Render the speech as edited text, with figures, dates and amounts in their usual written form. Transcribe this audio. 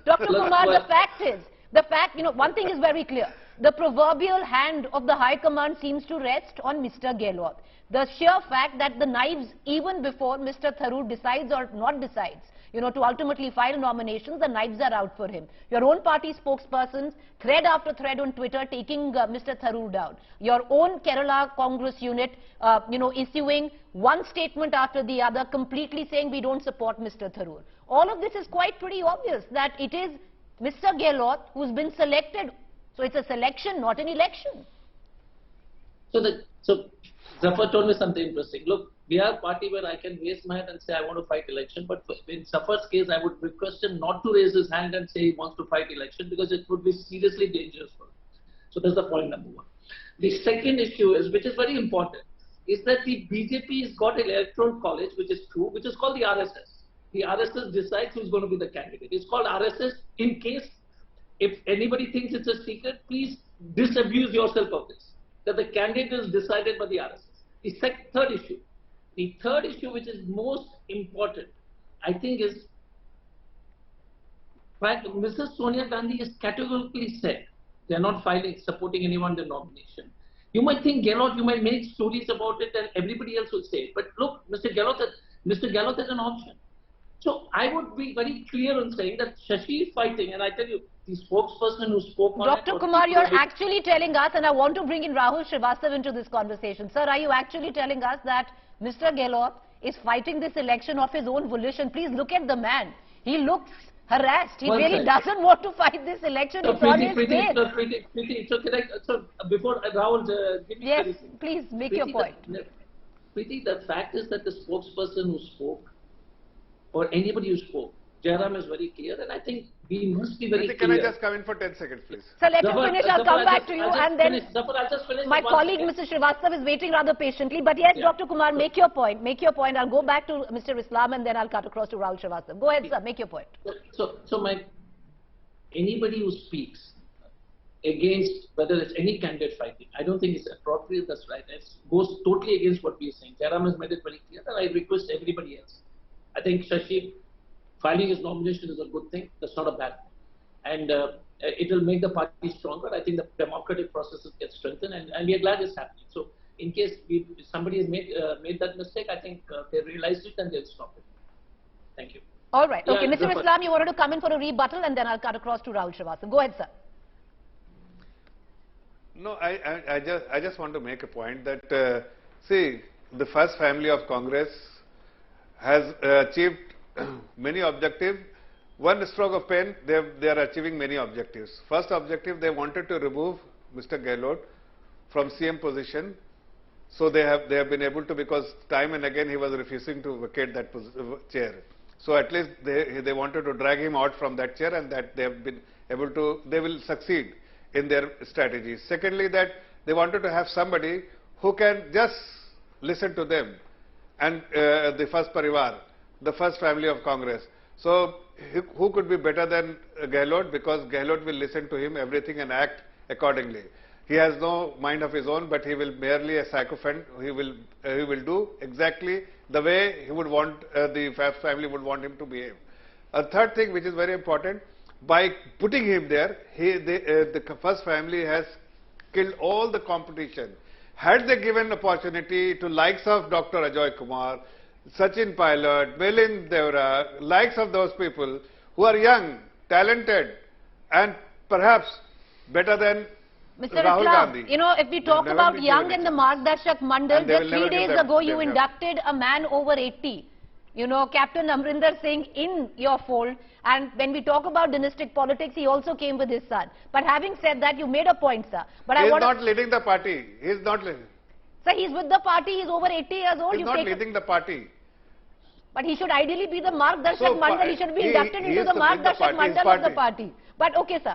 Dr. Kumar, one thing is very clear. The proverbial hand of the High Command seems to rest on Mr. Gehlot. The sheer fact that the knives, even before Mr. Tharoor decides or not decides, to ultimately file nominations, the knives are out for him. Your own party spokespersons, thread after thread on Twitter, taking Mr. Tharoor down. Your own Kerala Congress unit, issuing one statement after the other, completely saying we don't support Mr. Tharoor. All of this is quite pretty obvious that it is Mr. Gehlot who's been selected. So it's a selection, not an election. So Zafar told me something interesting. Look, we are a party where I can raise my hand and say I want to fight election, but in Zafar's case, I would request him not to raise his hand and say he wants to fight election because it would be seriously dangerous for him. So that's the point number one. The second issue is, which is very important, is that the BJP has got an electoral college, which is true, which is called the RSS. The RSS decides who's going to be the candidate. It's called RSS in case if anybody thinks it's a secret, please disabuse yourself of this, that the candidate is decided by the RSS. The third issue, which is most important, I think, is fact Mrs. Sonia Gandhi has categorically said they are not supporting anyone in the nomination. You might think Gehlot, you might make stories about it and everybody else will say it. But look, Mr. Gehlot is an option. So I would be very clear on saying that Shashi is fighting, and I tell you, the spokesperson who spoke on Dr. Kumar, you're actually telling us, and I want to bring in Rahul Srivastav into this conversation. Sir, are you actually telling us that Mr. Gehlot is fighting this election of his own volition? Please look at the man. He looks harassed. He really doesn't want to fight this election. So it's on his face. So before Rahul, give me yes, please make your point. The fact is that the spokesperson who spoke, or anybody who spoke, Jairam is very clear, and I think we must be very clear. Can I just come in for 10 seconds, please? So let him finish. I'll come back to you, and then my colleague, Mr. Srivastav, is waiting rather patiently. But yes, Dr. Kumar, make your point. Make your point. I'll go back to Mr. Islam, and then I'll cut across to Rahul Srivastav. Go ahead, sir. Make your point. Anybody who speaks against whether it's any candidate fighting, I don't think it's appropriate. That's right. It goes totally against what we are saying. Jairam has made it very clear, and I request everybody else. I think Shashi filing his nomination is a good thing. That's not a bad thing. And it will make the party stronger. I think the democratic processes get strengthened, and we are glad it's happening. So in case somebody has made that mistake, I think they realized it and they'll stop it. Thank you. All right. Okay, Mr. Islam, you wanted to come in for a rebuttal, and then I'll cut across to Rahul Srivastav. Go ahead, sir. No, I just want to make a point that, see, the first family of Congress has achieved many objectives. One stroke of pen, they are achieving many objectives. First objective, they wanted to remove Mr. Gehlot from CM position. So they have been able to, because time and again he was refusing to vacate that chair. So at least they wanted to drag him out from that chair, and that they have been able to, they will succeed in their strategy. Secondly, that they wanted to have somebody who can just listen to them, and the first Parivar, the first family of Congress. So who could be better than Gehlot, because Gehlot will listen to him everything and act accordingly. He has no mind of his own, but he will merely a sycophant. He will do exactly the way he would want, the first family would want him to behave. A third thing which is very important, by putting him there, the first family has killed all the competition. Had they given opportunity to likes of Dr. Ajoy Kumar, Sachin Pilot, Milind Devra, likes of those people who are young, talented, and perhaps better than Mr. Rahul Islam, Gandhi. if we talk about young and the Margdarshak Mandal, just 3 days ago you inducted a man over 80. Captain Amrinder Singh in your fold. And when we talk about dynastic politics, he also came with his son. But having said that, you made a point, sir. But he is not leading the party. He is not leading. Sir, he's with the party. He's over 80 years old. He is not leading the party. But he should ideally be the Margdarshak Mandal. He should be inducted into the Margdarshak Mandal of the party. But okay, sir.